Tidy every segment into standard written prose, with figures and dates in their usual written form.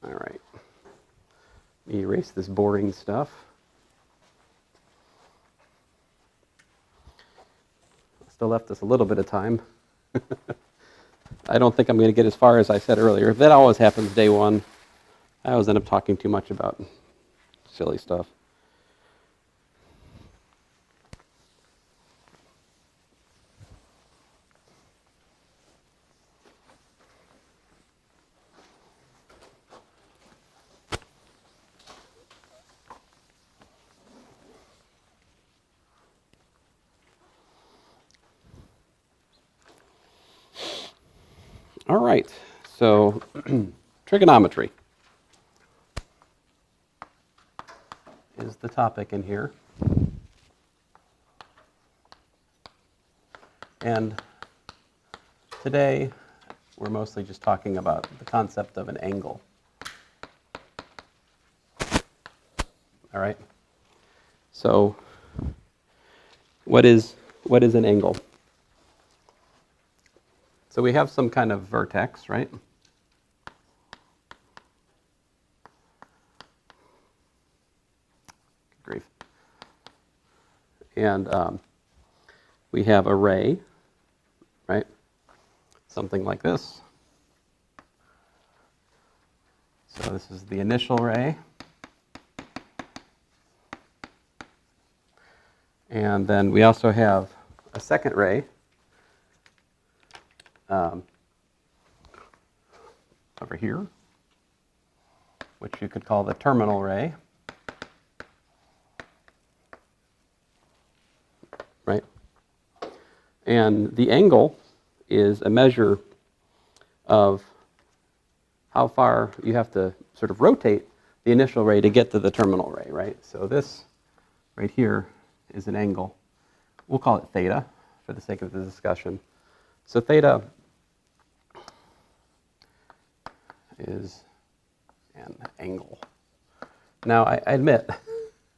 All right. Let me erase this boring stuff. Still left us a little bit of time. I don't think I'm going to get as far as I said earlier. That always happens day one. I always end up talking too much about silly stuff. All right, so trigonometry is the topic in here. And today, we're mostly just talking about the concept of an angle. All right, so what is an angle? So we have some kind of vertex, right? Good grief. And we have a ray, right? Something like this. So this is the initial ray. And then we also have a second ray over here, which you could call the terminal ray, right? And the angle is a measure of how far you have to sort of rotate the initial ray to get to the terminal ray, right? So this right here is an angle. We'll call it theta for the sake of the discussion. So theta is an angle. Now, I admit,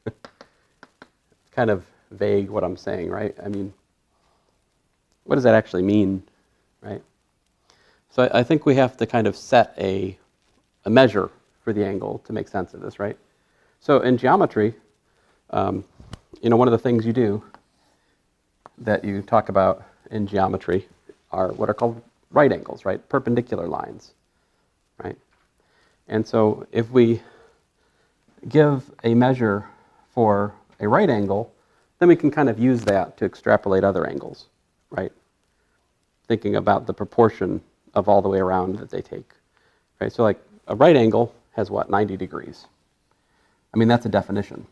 it's kind of vague what I'm saying, right? I mean, what does that actually mean, right? So I think we have to kind of set a measure for the angle to make sense of this, right? So in geometry, one of the things you do that you talk about in geometry are what are called right angles, right? Perpendicular lines, right? And so if we give a measure for a right angle, then we can kind of use that to extrapolate other angles, right? Thinking about the proportion of all the way around that they take, right? So like a right angle has what, 90 degrees? I mean, that's a definition,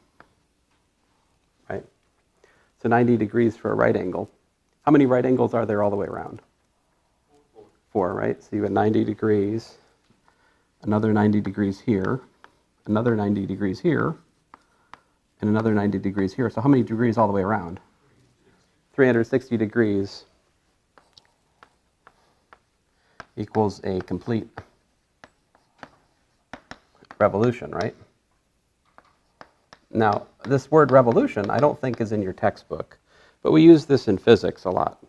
right? So 90 degrees for a right angle. How many right angles are there all the way around? 4, right? So you have 90 degrees, another 90 degrees here, another 90 degrees here, and another 90 degrees here. So how many degrees all the way around? 360 degrees equals a complete revolution, right? Now, this word revolution, I don't think is in your textbook, but we use this in physics a lot,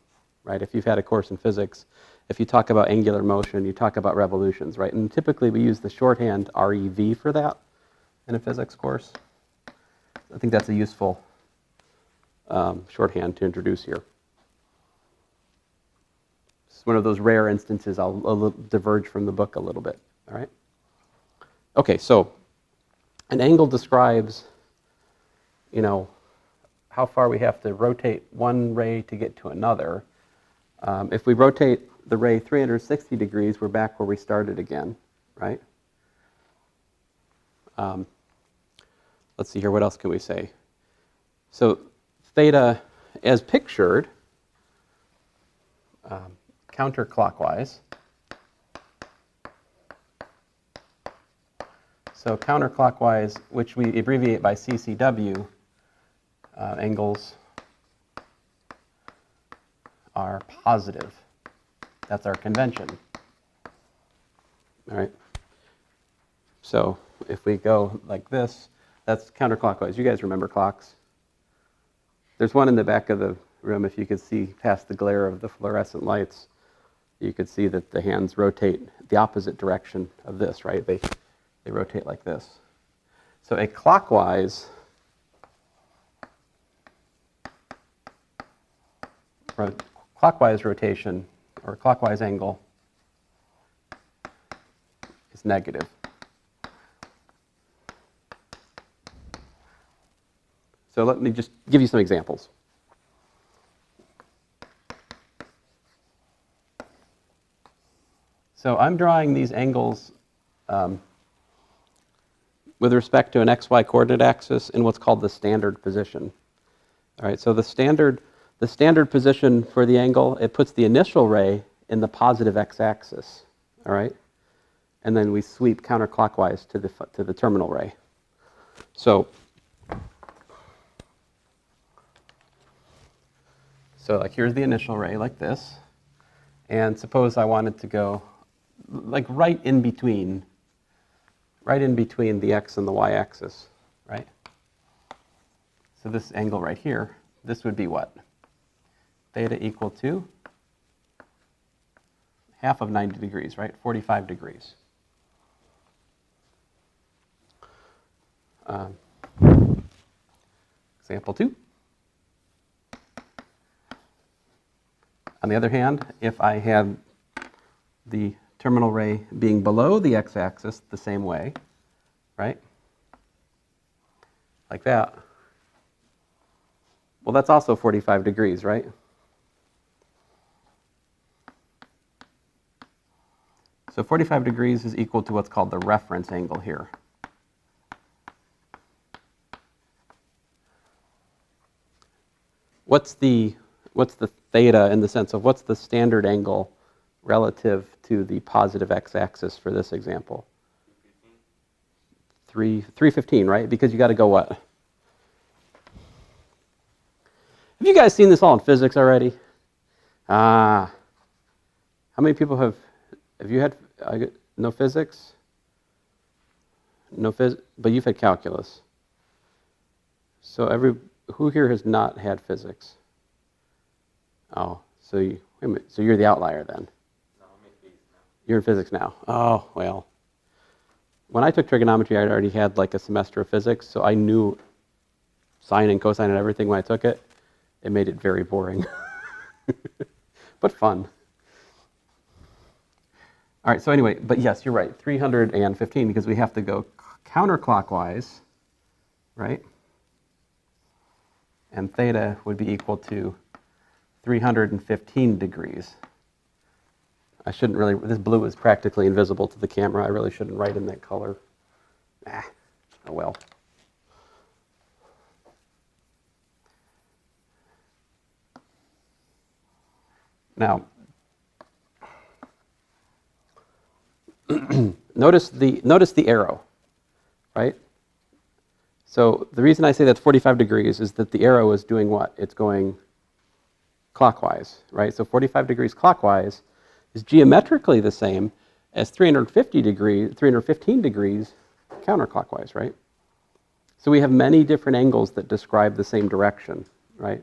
right? If you've had a course in physics, if you talk about angular motion, you talk about revolutions, right? And typically we use the shorthand REV for that in a physics course. I think that's a useful shorthand to introduce here. It's one of those rare instances I'll diverge from the book a little bit, all right? Okay, so an angle describes, how far we have to rotate one ray to get to another. If we rotate the ray 360 degrees, we're back where we started again, right? Let's see here, what else can we say? So theta, as pictured, counterclockwise. So counterclockwise, which we abbreviate by CCW, angles are positive. That's our convention. All right. So if we go like this, that's counterclockwise. You guys remember clocks? There's one in the back of the room. If you could see past the glare of the fluorescent lights, you could see that the hands rotate the opposite direction of this, right? they rotate like this. So a clockwise rotation or clockwise angle is negative. So let me just give you some examples. So I'm drawing these angles with respect to an xy coordinate axis in what's called the standard position. All right, so the standard position for the angle, it puts the initial ray in the positive x-axis. All right, and then we sweep counterclockwise to the terminal ray. So like here's the initial ray like this, and suppose I wanted to go like right in between the x and the y axis, right? So this angle right here, this would be what? Theta equal to half of 90 degrees, right? 45 degrees. Example 2. On the other hand, if I had the terminal ray being below the x-axis the same way, right? Like that. Well, that's also 45 degrees, right? So 45 degrees is equal to what's called the reference angle here. What's the theta in the sense of what's the standard angle relative to the positive x-axis for this example? 315, right? Because you got to go what? Have you guys seen this all in physics already? How many people have you had no physics? But you've had calculus. So who here has not had physics? Oh, so wait a minute. So you're the outlier then? No, I'm in physics now. You're in physics now. Oh, well. When I took trigonometry, I already had like a semester of physics, so I knew sine and cosine and everything when I took it. It made it very boring, but fun. All right, so anyway, but yes, you're right, 315, because we have to go counterclockwise, right? And theta would be equal to 315 degrees. I shouldn't really, this blue is practically invisible to the camera. I really shouldn't write in that color. Oh well. Now, notice the arrow, right? So the reason I say that's 45 degrees is that the arrow is doing what? It's going clockwise, right? So 45 degrees clockwise is geometrically the same as 315 degrees counterclockwise, right? So we have many different angles that describe the same direction, right?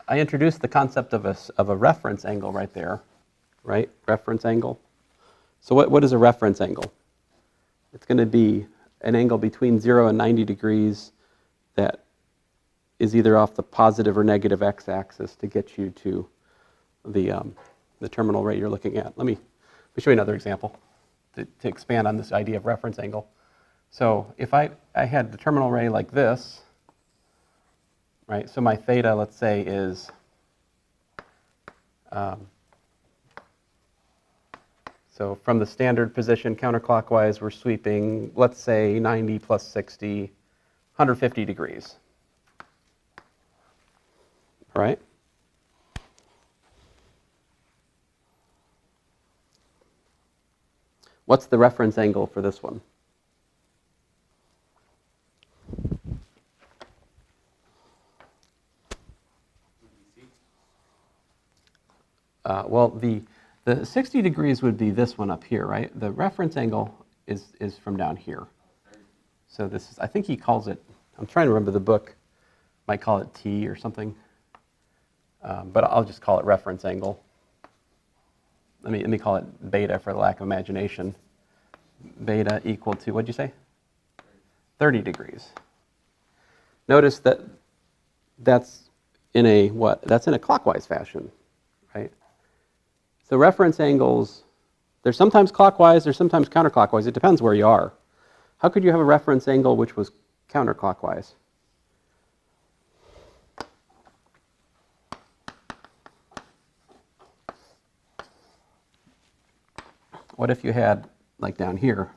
I introduced the concept of a reference angle right there, right? Reference angle. So what is a reference angle? It's going to be an angle between 0 and 90 degrees that is either off the positive or negative x-axis to get you to the terminal ray you're looking at. Let me show you another example to expand on this idea of reference angle. So if I had the terminal ray like this, right? So my theta, let's say, is so from the standard position counterclockwise, we're sweeping, let's say, 90 plus 60, 150 degrees. Right? What's the reference angle for this one? Well, the 60 degrees would be this one up here, right? The reference angle is from down here. So this is, I think he calls it, I'm trying to remember the book, might call it T or something. But I'll just call it reference angle. let me call it beta for the lack of imagination. Beta equal to, what'd you say? 30 degrees. Notice that that's in a what? That's in a clockwise fashion, right? So reference angles, they're sometimes clockwise, they're sometimes counterclockwise. It depends where you are. How could you have a reference angle which was counterclockwise? What if you had, like down here,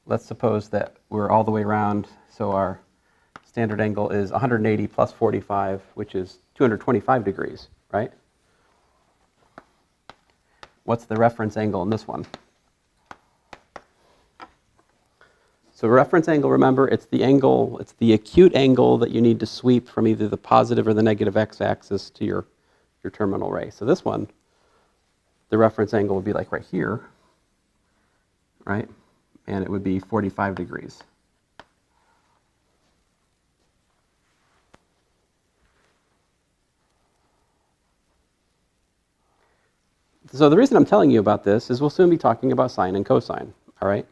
let's suppose that we're all the way around, so our standard angle is 180 plus 45, which is 225 degrees, right? What's the reference angle in this one? So reference angle, remember, it's the angle, it's the acute angle that you need to sweep from either the positive or the negative x-axis to your terminal ray. So this one, the reference angle would be like right here, right? And it would be 45 degrees. So the reason I'm telling you about this is we'll soon be talking about sine and cosine, all right?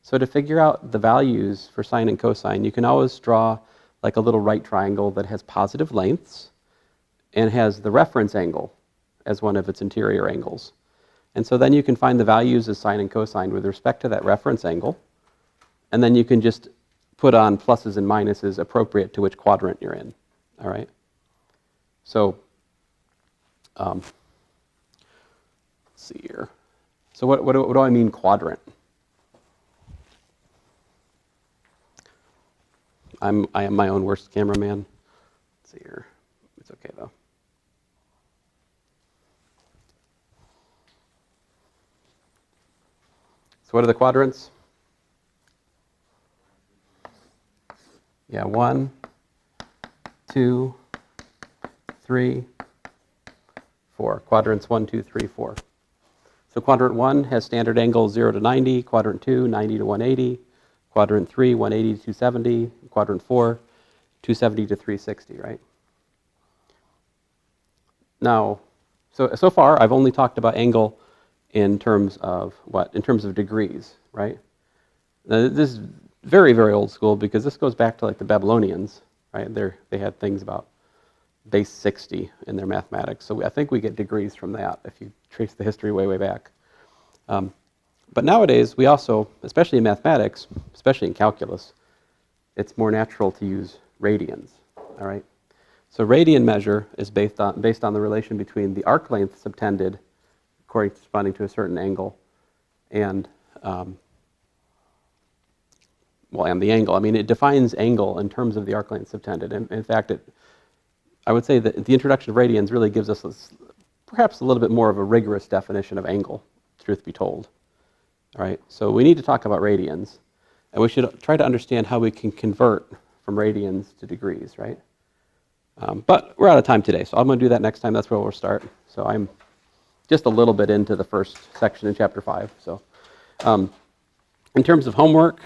So to figure out the values for sine and cosine, you can always draw like a little right triangle that has positive lengths and has the reference angle as one of its interior angles. And so then you can find the values of sine and cosine with respect to that reference angle, and then you can just put on pluses and minuses appropriate to which quadrant you're in, all right? So, let's see here. So what do I mean quadrant? I am my own worst cameraman. Let's see here. It's okay though. So what are the quadrants? Yeah, 1, 2, 3, 4. Quadrants 1, 2, 3, 4. So quadrant 1 has standard angle 0 to 90, quadrant 2, 90 to 180, quadrant 3, 180 to 270, quadrant 4, 270 to 360, right? Now, so far I've only talked about angle in terms of what? In terms of degrees, right? Now, this is very, very old school because this goes back to like the Babylonians, right? They had things about base 60 in their mathematics. So I think we get degrees from that if you trace the history way, way back. But nowadays, we also, especially in mathematics, especially in calculus, it's more natural to use radians, all right? So radian measure is based on the relation between the arc length subtended corresponding to a certain angle and and the angle. I mean, it defines angle in terms of the arc length subtended. In fact, I would say that the introduction of radians really gives us perhaps a little bit more of a rigorous definition of angle, truth be told. All right, so we need to talk about radians, and we should try to understand how we can convert from radians to degrees, right? But we're out of time today, so I'm going to do that next time. That's where we'll start. So I'm just a little bit into the first section in Chapter 5. So in terms of homework,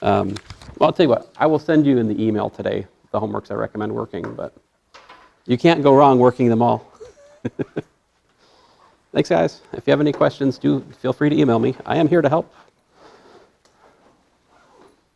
well, I'll tell you what, I will send you in the email today the homeworks I recommend working, but you can't go wrong working them all. Thanks, guys. If you have any questions, do feel free to email me. I am here to help.